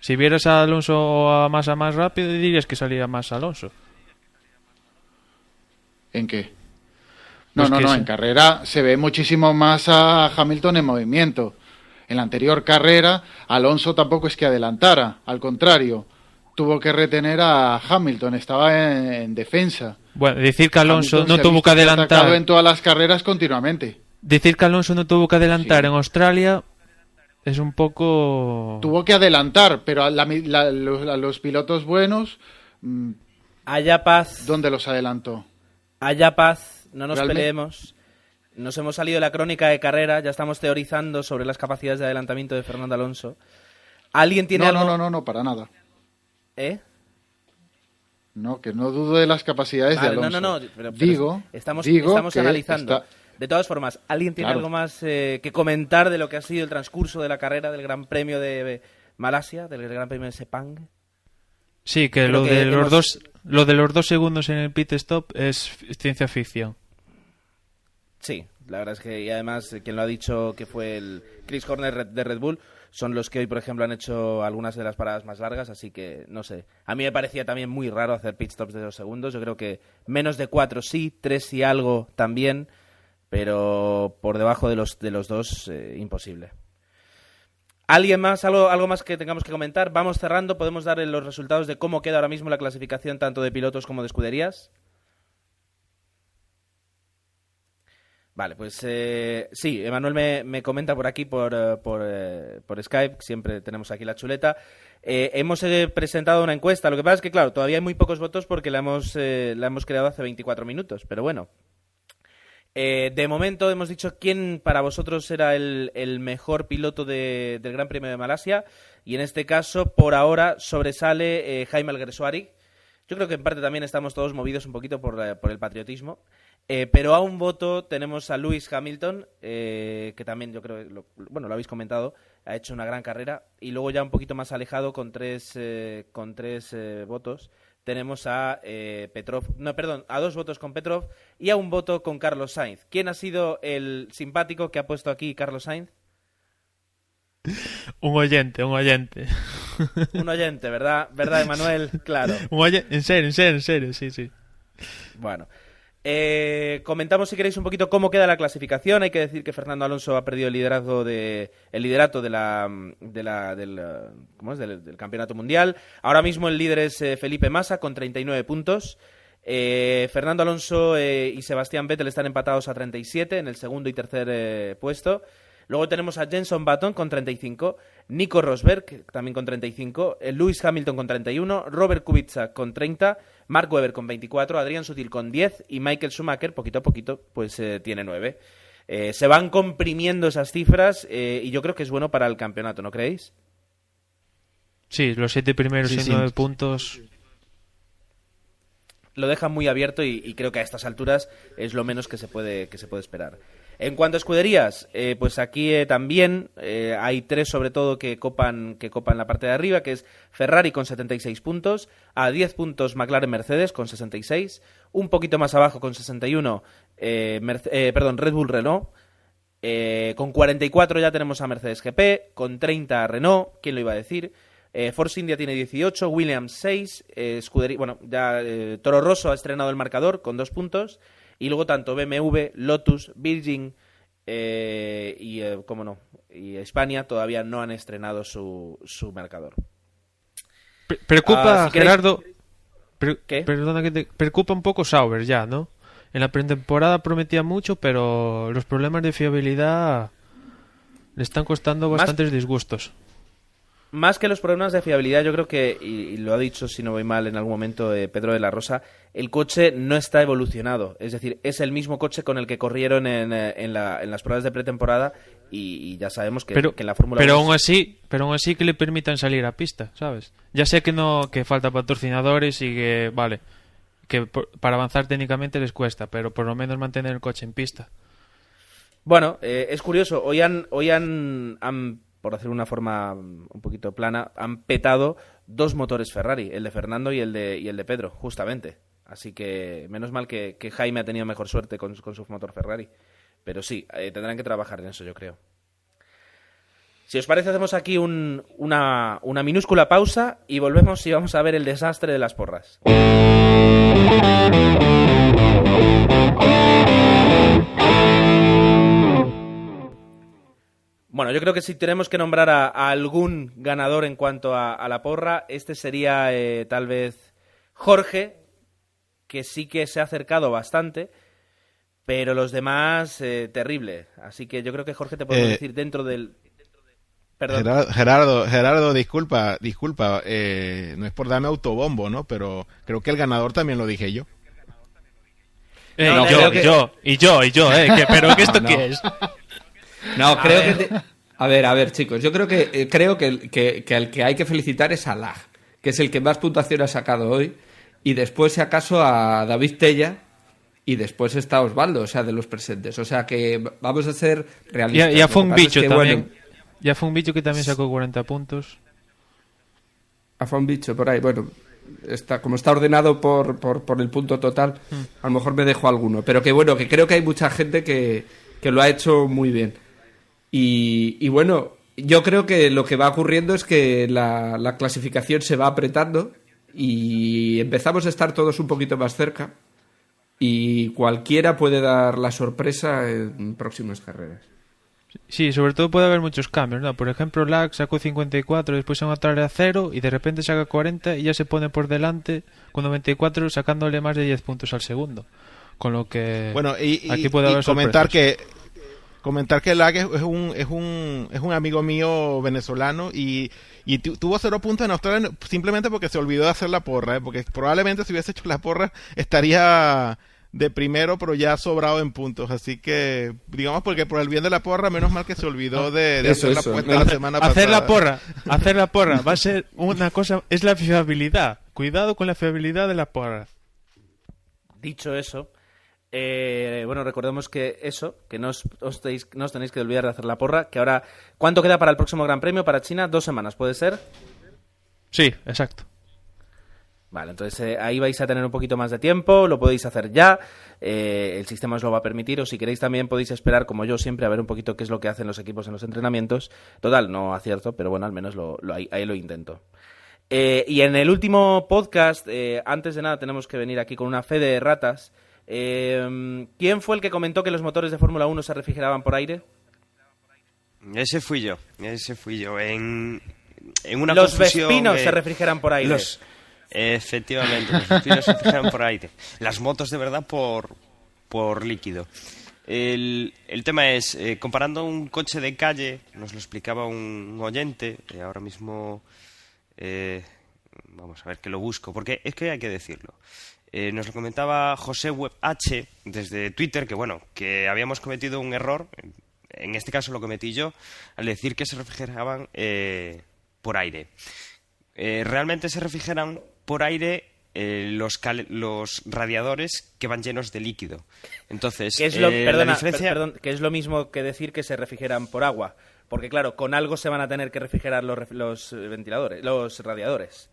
Si vieras a Alonso o a Massa más rápido, dirías que salía más Alonso. ¿En qué? Pues No, en carrera se ve muchísimo más a Hamilton en movimiento. En la anterior carrera, Alonso tampoco es que adelantara, al contrario, tuvo que retener a Hamilton, estaba en defensa. Bueno, decir que Alonso Hamilton no tuvo que adelantar. Atacado en todas las carreras continuamente. Decir que Alonso no tuvo que adelantar en Australia es un poco... Tuvo que adelantar, pero a los pilotos buenos... Haya paz. ¿Dónde los adelantó? Haya paz, no nos ¿Realmente? peleemos. Nos hemos salido de la crónica de carrera, ya estamos teorizando sobre las capacidades de adelantamiento de Fernando Alonso. ¿Alguien tiene algo? No, para nada. ¿Eh? No, que no dudo de las capacidades de Alonso. No, pero estamos que analizando. De todas formas, ¿alguien tiene algo más que comentar de lo que ha sido el transcurso de la carrera del Gran Premio de Malasia, del Gran Premio de Sepang? Sí, que lo de los 2 segundos en el pit stop es ciencia ficción. Sí, la verdad es que, y además, quien lo ha dicho, que fue el Chris Horner de Red Bull, son los que hoy, por ejemplo, han hecho algunas de las paradas más largas, así que, no sé. A mí me parecía también muy raro hacer pit stops de 2 segundos. Yo creo que menos de 4 sí, 3 y algo también, pero por debajo de los 2, imposible. ¿Alguien más? ¿Algo más que tengamos que comentar? Vamos cerrando, podemos dar los resultados de cómo queda ahora mismo la clasificación tanto de pilotos como de escuderías. Vale, pues sí, Emanuel me comenta por aquí, por Skype, siempre tenemos aquí la chuleta. Hemos presentado una encuesta, lo que pasa es que, claro, todavía hay muy pocos votos porque la hemos creado hace 24 minutos, pero bueno. De momento hemos dicho quién para vosotros era el mejor piloto del Gran Premio de Malasia, y en este caso, por ahora, sobresale Jaime Alguersuari. Yo creo que en parte también estamos todos movidos un poquito por el patriotismo. Pero a un voto tenemos a Lewis Hamilton, que también yo creo, lo habéis comentado, ha hecho una gran carrera. Y luego ya un poquito más alejado, con tres votos, tenemos a a 2 votos con Petrov y a 1 voto con Carlos Sainz. ¿Quién ha sido el simpático que ha puesto aquí Carlos Sainz? Un oyente. Un oyente, ¿verdad, Emanuel? Claro. En serio, sí. Bueno. Comentamos, si queréis, un poquito cómo queda la clasificación. Hay que decir que Fernando Alonso ha perdido el liderato del campeonato mundial. Ahora mismo el líder es Felipe Massa con 39 puntos. Fernando Alonso y Sebastián Vettel están empatados a 37 en el segundo y tercer puesto. Luego tenemos a Jenson Button con 35, Nico Rosberg también con 35, Lewis Hamilton con 31, Robert Kubica con 30, Mark Webber con 24, Adrián Sutil con 10 y Michael Schumacher, poquito a poquito, pues tiene 9. Se van comprimiendo esas cifras y yo creo que es bueno para el campeonato, ¿no creéis? Sí, los 7 primeros y 9 puntos... Lo dejan muy abierto y creo que a estas alturas es lo menos que se puede esperar. En cuanto a escuderías, pues aquí también hay 3 sobre todo que copan la parte de arriba, que es Ferrari con 76 puntos, a 10 puntos McLaren Mercedes con 66, un poquito más abajo con 61 Red Bull Renault, Con 44 ya tenemos a Mercedes GP, con 30 a Renault, ¿quién lo iba a decir? Force India tiene 18, Williams 6, Toro Rosso ha estrenado el marcador con 2 puntos, y luego tanto BMW, Lotus, Virgin y Hispania todavía no han estrenado su marcador. Preocupa, si queréis... Gerardo... ¿Qué? Perdona que te... Preocupa un poco Sauber ya, ¿no? En la pretemporada prometía mucho, pero los problemas de fiabilidad le están costando bastantes disgustos. Más que los problemas de fiabilidad, yo creo que, y lo ha dicho, si no voy mal, en algún momento Pedro de la Rosa, el coche no está evolucionado. Es decir, es el mismo coche con el que corrieron en las pruebas de pretemporada y ya sabemos que en la Fórmula 1... Pero aún así que le permitan salir a pista, ¿sabes? Ya sé que falta patrocinadores y que, vale, que para avanzar técnicamente les cuesta, pero por lo menos mantener el coche en pista. Bueno, es curioso, hoy han, por hacer una forma un poquito plana, han petado 2 motores Ferrari, el de Fernando y el de Pedro, justamente. Así que menos mal que Jaime ha tenido mejor suerte con su motor Ferrari. Pero sí, tendrán que trabajar en eso, yo creo. Si os parece, hacemos aquí una minúscula pausa y volvemos y vamos a ver el desastre de las porras. Bueno, yo creo que si tenemos que nombrar a algún ganador en cuanto a la porra, este sería tal vez Jorge, que sí que se ha acercado bastante, pero los demás, terrible. Así que yo creo que Jorge te podemos decir dentro del... Perdón. Gerardo, disculpa, no es por darme autobombo, ¿no? Pero creo que el ganador también lo dije yo. Yo, pero ¿qué esto qué es? No, creo que... A ver, chicos, yo creo que al que hay que felicitar es a Lag, que es el que más puntuación ha sacado hoy, y después, si acaso, a David Tella, y después está Osvaldo, o sea, de los presentes. O sea, que vamos a ser realistas. Ya fue un bicho también. Bueno, ya fue un bicho que también sacó 40 puntos. Fue un bicho por ahí, bueno... como está ordenado por el punto total, a lo mejor me dejo alguno, pero que bueno, que creo que hay mucha gente que lo ha hecho muy bien. Y bueno, yo creo que lo que va ocurriendo es que la clasificación se va apretando y empezamos a estar todos un poquito más cerca y cualquiera puede dar la sorpresa en próximas carreras. Sí, sobre todo puede haber muchos cambios, ¿no? Por ejemplo, Lag sacó 54, después se va a traer a 0 y de repente saca 40 y ya se pone por delante con 94 sacándole más de 10 puntos al segundo. Con lo que bueno, aquí puede haber comentar sorpresas. Comentar que Lag es un amigo mío venezolano y tuvo 0 puntos en Australia simplemente porque se olvidó de hacer la porra, ¿eh? Porque probablemente si hubiese hecho la porra estaría de primero, pero ya sobrado en puntos, así que digamos, porque por el bien de la porra, menos mal que se olvidó de hacer la apuesta la semana pasada. Hacer la porra va a ser una cosa, es la fiabilidad. Cuidado con la fiabilidad de la porra. Dicho eso, bueno, recordemos que no os tenéis que olvidar de hacer la porra, que ahora, ¿cuánto queda para el próximo Gran Premio para China? 2 semanas, ¿puede ser? Sí, exacto. Vale, entonces ahí vais a tener un poquito más de tiempo, lo podéis hacer ya, el sistema os lo va a permitir, o si queréis también podéis esperar, como yo siempre, a ver un poquito qué es lo que hacen los equipos en los entrenamientos. Total, no acierto, pero bueno, al menos ahí lo intento. Y en el último podcast, antes de nada tenemos que venir aquí con una fe de ratas. ¿Quién fue el que comentó que los motores de Fórmula 1 se refrigeraban por aire? Ese fui yo. En una los confusión, Vespinos se refrigeran por aire. Efectivamente, los Vespinos se refrigeran por aire. Las motos de verdad por líquido. El tema es, comparando un coche de calle, nos lo explicaba un oyente, ahora mismo vamos a ver que lo busco, porque es que hay que decirlo. Nos lo comentaba José Web H desde Twitter, que bueno, que habíamos cometido un error, en este caso lo cometí yo, al decir que se refrigeraban por aire. Realmente se refrigeran por aire los radiadores que van llenos de líquido. Entonces, que es lo mismo que decir que se refrigeran por agua, porque claro, con algo se van a tener que refrigerar los ventiladores, los radiadores.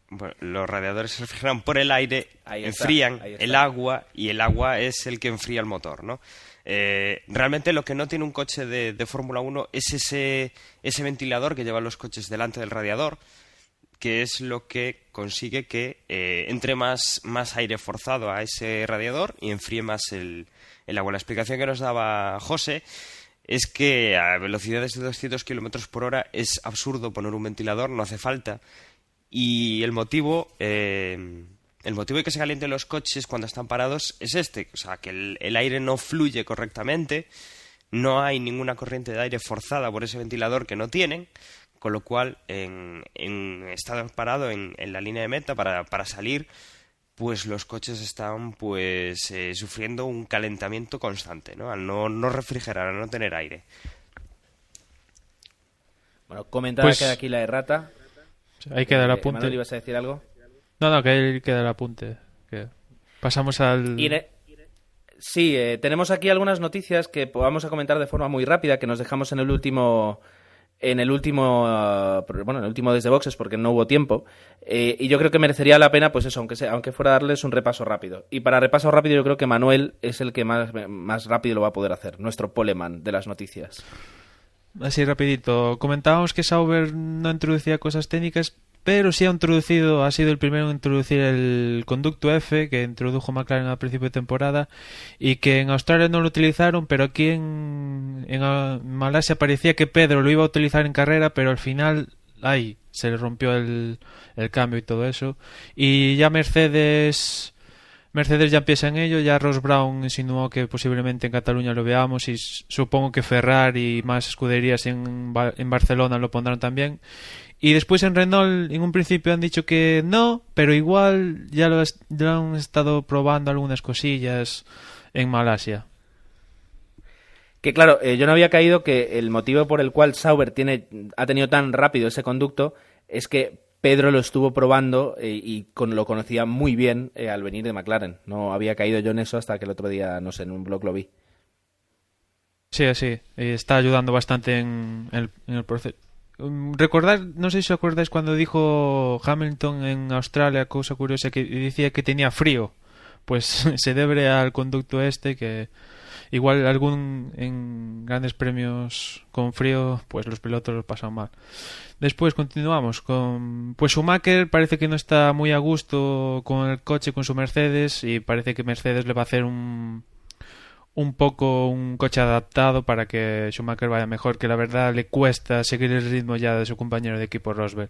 bueno, los radiadores se refrigeran por el aire, Ahí está, enfrían ahí está. el agua y el agua es el que enfría el motor, ¿no? Realmente lo que no tiene un coche de Fórmula 1 es ese ventilador que llevan los coches delante del radiador, que es lo que consigue que entre más aire forzado a ese radiador y enfríe más el agua. La explicación que nos daba José es que a velocidades de 200 km por hora es absurdo poner un ventilador, no hace falta. Y el motivo de que se calienten los coches cuando están parados es este, o sea, que el aire no fluye correctamente, no hay ninguna corriente de aire forzada por ese ventilador que no tienen, con lo cual en estado parado en la línea de meta para salir, pues los coches están pues sufriendo un calentamiento constante, ¿no? Al no refrigerar, al no tener aire. Bueno, comentaba Pues- que aquí la errata. Ahí queda el apunte. Manuel, ¿ibas a decir algo? No, que ahí queda el apunte. Que pasamos al... Sí, tenemos aquí algunas noticias que vamos a comentar de forma muy rápida, que nos dejamos en el último Desde Boxes, porque no hubo tiempo, y yo creo que merecería la pena, pues eso, aunque fuera darles un repaso rápido. Y para repaso rápido yo creo que Manuel es el que más rápido lo va a poder hacer, nuestro poleman de las noticias. Así rapidito. Comentábamos que Sauber no introducía cosas técnicas, pero sí ha sido el primero en introducir el conducto F, que introdujo McLaren al principio de temporada, y que en Australia no lo utilizaron, pero aquí en Malasia parecía que Pedro lo iba a utilizar en carrera, pero al final se le rompió el cambio y todo eso. Y ya Mercedes ya empieza en ello, ya Ross Brown insinuó que posiblemente en Cataluña lo veamos, y supongo que Ferrari y más escuderías en Barcelona lo pondrán también. Y después en Renault en un principio han dicho que no, pero igual ya lo han estado probando algunas cosillas en Malasia. Que claro, yo no había caído que el motivo por el cual Sauber ha tenido tan rápido ese conducto es que Pedro lo estuvo probando lo conocía muy bien al venir de McLaren. No había caído yo en eso hasta que el otro día, no sé, en un blog lo vi. Sí, así. Está ayudando bastante en el proceso. Recordad, no sé si os acordáis cuando dijo Hamilton en Australia, cosa curiosa, que decía que tenía frío. Pues se debe al conducto que igual en grandes premios con frío, pues los pilotos lo pasan mal. Después continuamos con... Pues Schumacher parece que no está muy a gusto con el coche, con su Mercedes, y parece que Mercedes le va a hacer un coche adaptado para que Schumacher vaya mejor, que la verdad le cuesta seguir el ritmo ya de su compañero de equipo Rosberg.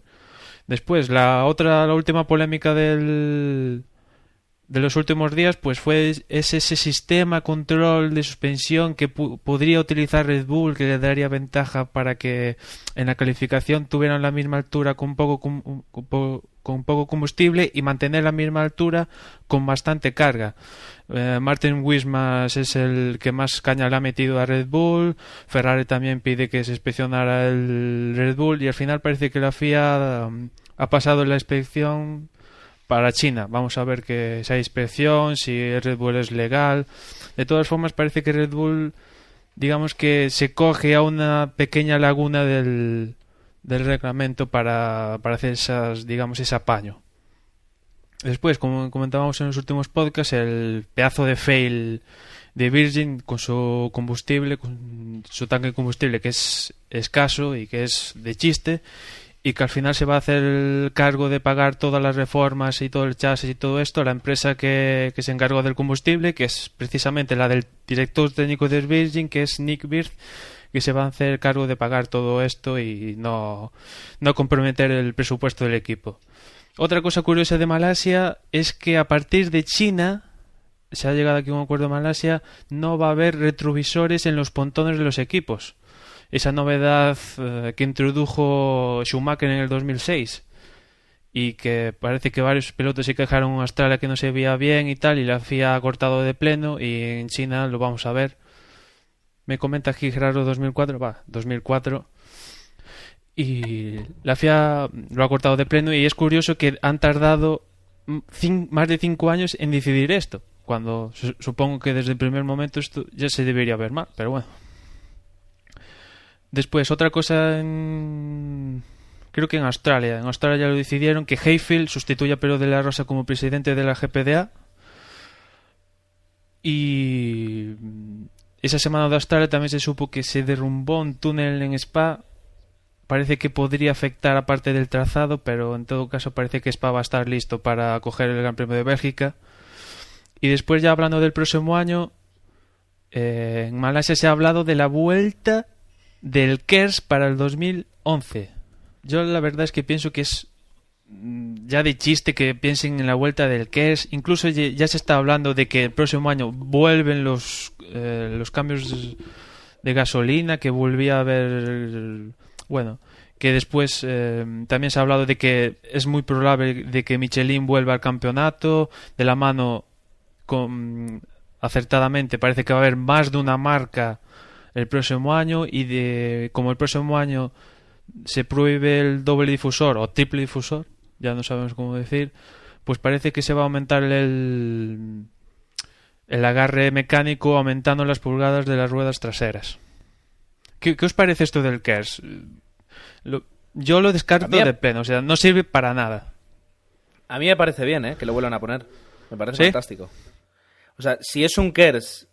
Después, la última polémica de los últimos días, pues fue ese sistema control de suspensión que podría utilizar Red Bull, que le daría ventaja para que en la calificación tuvieran la misma altura con poco combustible y mantener la misma altura con bastante carga. Martin Wismas es el que más caña le ha metido a Red Bull. Ferrari también pide que se inspeccionara el Red Bull, y al final parece que la FIA ha pasado la inspección para China. Vamos a ver que si hay inspección, si Red Bull es legal. De todas formas, parece que Red Bull, digamos que se coge a una pequeña laguna del reglamento para hacer ese apaño. Después, como comentábamos en los últimos podcasts, el pedazo de fail de Virgin con su combustible, con su tanque de combustible que es escaso y que es de chiste, y que al final se va a hacer el cargo de pagar todas las reformas y todo el chasis y todo esto, la empresa que se encargó del combustible, que es precisamente la del director técnico de Virgin, que es Nick Wirth, que se va a hacer cargo de pagar todo esto y no comprometer el presupuesto del equipo. Otra cosa curiosa de Malasia es que a partir de China, se ha llegado aquí a un acuerdo de Malasia, no va a haber retrovisores en los pontones de los equipos. Esa novedad que introdujo Schumacher en el 2006, y que parece que varios pilotos se quejaron en Australia que no se veía bien y tal, y la FIA ha cortado de pleno, y en China lo vamos a ver. Me comenta aquí Gerardo 2004. Y la FIA lo ha cortado de pleno, y es curioso que han tardado más de 5 años en decidir esto, cuando supongo que desde el primer momento esto ya se debería ver mal, pero bueno. Después, otra cosa que creo que en Australia. En Australia lo decidieron que Hayfield sustituya a Pedro de la Rosa como presidente de la GPDA. Y esa semana de Australia también se supo que se derrumbó un túnel en Spa. Parece que podría afectar a parte del trazado, pero en todo caso parece que Spa va a estar listo para acoger el Gran Premio de Bélgica. Y después, ya hablando del próximo año, en Malasia se ha hablado de la vuelta del KERS para el 2011. Yo la verdad es que pienso que es ya de chiste que piensen en la vuelta del KERS. Incluso ya se está hablando de que el próximo año vuelven los cambios de gasolina, que volvía a haber... Bueno, que después también se ha hablado de que es muy probable de que Michelin vuelva al campeonato de la mano acertadamente. Parece que va a haber más de una marca el próximo año, y como el próximo año se prohíbe el doble difusor o triple difusor, ya no sabemos cómo decir, pues parece que se va a aumentar el agarre mecánico, aumentando las pulgadas de las ruedas traseras. ¿Qué os parece esto del KERS? Yo lo descarto de pleno, o sea, no sirve para nada. A mí me parece bien, que lo vuelvan a poner. Me parece ¿Sí? fantástico. O sea, si es un KERS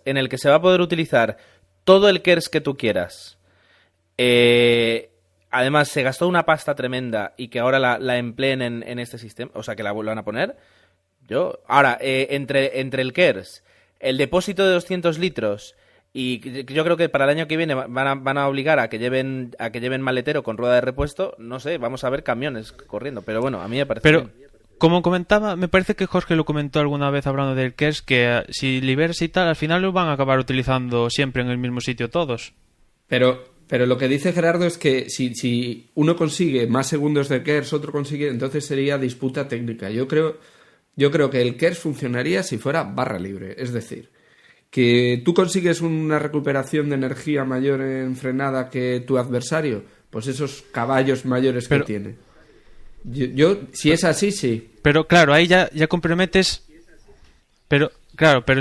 en el que se va a poder utilizar todo el KERS que tú quieras, además se gastó una pasta tremenda y que ahora la empleen en este sistema, o sea, que la vuelvan a poner. Ahora, entre el KERS, el depósito de 200 litros, y yo creo que para el año que viene van a obligar a que lleven maletero con rueda de repuesto. No sé, vamos a ver camiones corriendo. Pero bueno, a mí me parece bien. Como comentaba, me parece que Jorge lo comentó alguna vez hablando del KERS, que si liberas y tal, al final lo van a acabar utilizando siempre en el mismo sitio todos. Pero lo que dice Gerardo es que si uno consigue más segundos de KERS, otro consigue, entonces sería disputa técnica. Yo creo que el KERS funcionaría si fuera barra libre. Es decir, que tú consigues una recuperación de energía mayor en frenada que tu adversario, pues esos caballos mayores que tiene. Yo si es así, sí. Pero claro, ahí ya comprometes. Pero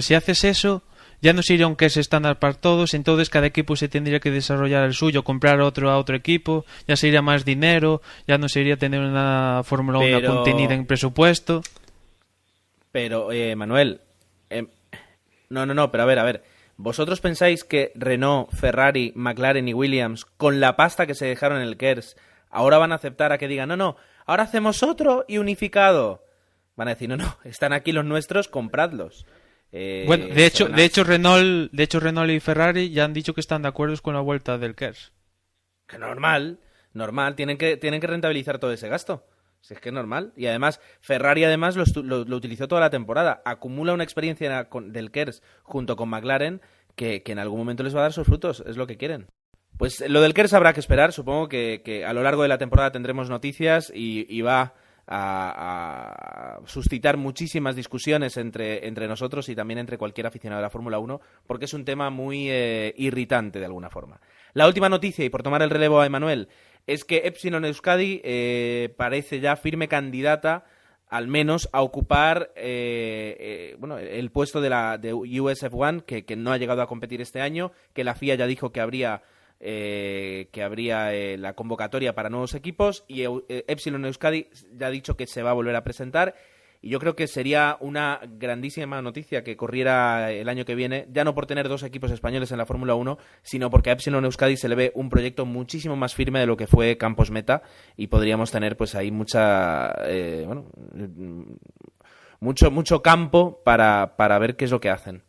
si haces eso, ya no sería un KERS estándar para todos. Entonces cada equipo se tendría que desarrollar el suyo, comprar otro a otro equipo. Ya sería más dinero, ya no sería tener una Fórmula 1 contenida en presupuesto. Pero, Manuel, no, pero a ver. ¿Vosotros pensáis que Renault, Ferrari, McLaren y Williams, con la pasta que se dejaron en el KERS, ahora van a aceptar a que digan, no, ahora hacemos otro y unificado? Van a decir, no, están aquí los nuestros, compradlos. Bueno, de hecho Renault y Ferrari ya han dicho que están de acuerdo con la vuelta del KERS. Que normal, tienen que rentabilizar todo ese gasto. Si es que es normal. Y además, Ferrari lo utilizó toda la temporada. Acumula una experiencia del KERS junto con McLaren que en algún momento les va a dar sus frutos. Es lo que quieren. Pues lo del KERS habrá que esperar. Supongo que a lo largo de la temporada tendremos noticias y va a suscitar muchísimas discusiones entre nosotros y también entre cualquier aficionado de la Fórmula 1, porque es un tema muy irritante de alguna forma. La última noticia, y por tomar el relevo a Emanuel, es que Epsilon Euskadi parece ya firme candidata al menos a ocupar el puesto de USF1, que no ha llegado a competir este año, que la FIA ya dijo que habría la convocatoria para nuevos equipos, y Epsilon Euskadi ya ha dicho que se va a volver a presentar. Y yo creo que sería una grandísima noticia que corriera el año que viene, ya no por tener dos equipos españoles en la Fórmula 1, sino porque a Epsilon Euskadi se le ve un proyecto muchísimo más firme de lo que fue Campos Meta, y podríamos tener pues ahí mucho campo para ver qué es lo que hacen.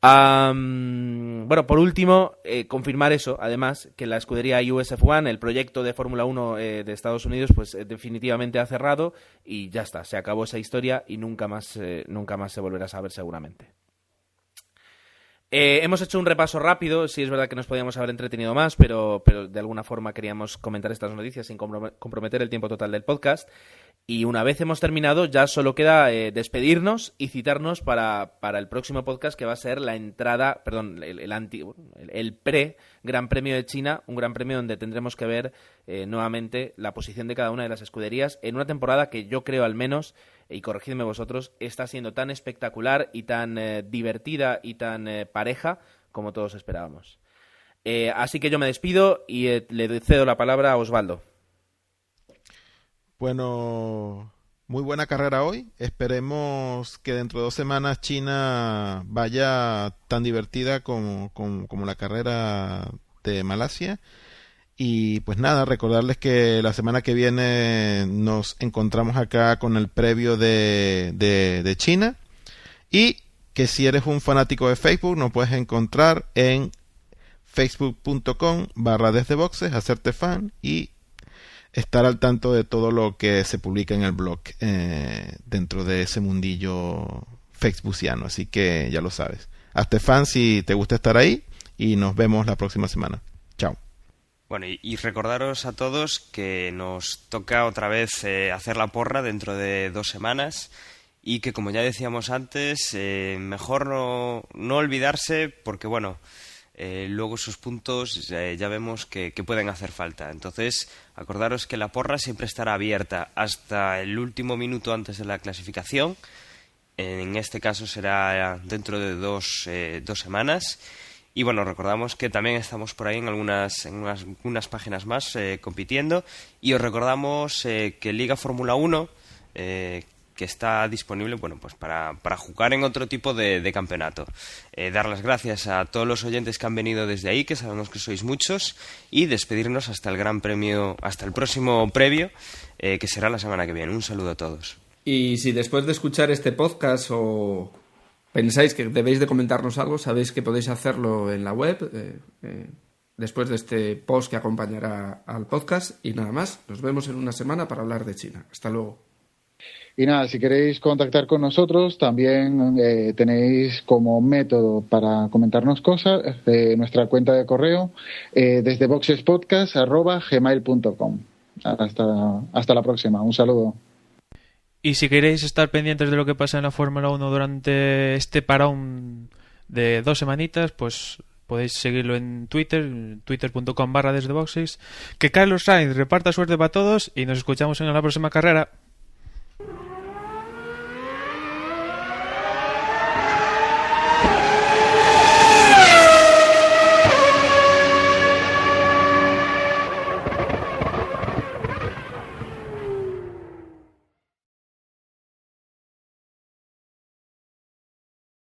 Por último, confirmar eso, además, que la escudería USF1, el proyecto de Fórmula 1 de Estados Unidos, pues definitivamente ha cerrado y ya está, se acabó esa historia y nunca más se volverá a saber seguramente. Hemos hecho un repaso rápido, sí es verdad que nos podíamos haber entretenido más, pero de alguna forma queríamos comentar estas noticias sin comprometer el tiempo total del podcast. Y una vez hemos terminado, ya solo queda despedirnos y citarnos para el próximo podcast, que va a ser la entrada, el pre-Gran Premio de China, un Gran Premio donde tendremos que ver nuevamente la posición de cada una de las escuderías en una temporada que yo creo al menos, y corregidme vosotros, está siendo tan espectacular y tan divertida y tan pareja como todos esperábamos. Así que yo me despido y le cedo la palabra a Osvaldo. Bueno, muy buena carrera hoy. Esperemos que dentro de 2 semanas China vaya tan divertida como la carrera de Malasia. Y pues nada, recordarles que la semana que viene nos encontramos acá con el previo de China. Y que si eres un fanático de Facebook, nos puedes encontrar en facebook.com/desdeboxes, hacerte fan y estar al tanto de todo lo que se publica en el blog dentro de ese mundillo facebookiano. Así que ya lo sabes. Hazte fan si te gusta estar ahí y nos vemos la próxima semana. Chao. Bueno, y recordaros a todos que nos toca otra vez hacer la porra dentro de 2 semanas y que, como ya decíamos antes, mejor no olvidarse porque, bueno, luego esos puntos ya vemos que pueden hacer falta. Entonces, acordaros que la porra siempre estará abierta hasta el último minuto antes de la clasificación. En este caso será dentro de 2 semanas. Y bueno, recordamos que también estamos por ahí en algunas páginas más compitiendo. Y os recordamos que Liga Fórmula 1, que está disponible, bueno, pues para jugar en otro tipo de campeonato. Dar las gracias a todos los oyentes que han venido desde ahí, que sabemos que sois muchos, y despedirnos hasta el Gran Premio, hasta el próximo previo, que será la semana que viene. Un saludo a todos. Y si después de escuchar este podcast o pensáis que debéis de comentarnos algo, sabéis que podéis hacerlo en la web, después de este post que acompañará al podcast. Y nada más, nos vemos en una semana para hablar de China. Hasta luego. Y nada, si queréis contactar con nosotros, también tenéis como método para comentarnos cosas nuestra cuenta de correo desde boxespodcast@gmail.com. Hasta la próxima. Un saludo. Y si queréis estar pendientes de lo que pasa en la Fórmula 1 durante este parón de 2 semanitas, pues podéis seguirlo en Twitter, twitter.com/desdeboxes. Que Carlos Sainz reparta suerte para todos y nos escuchamos en la próxima carrera.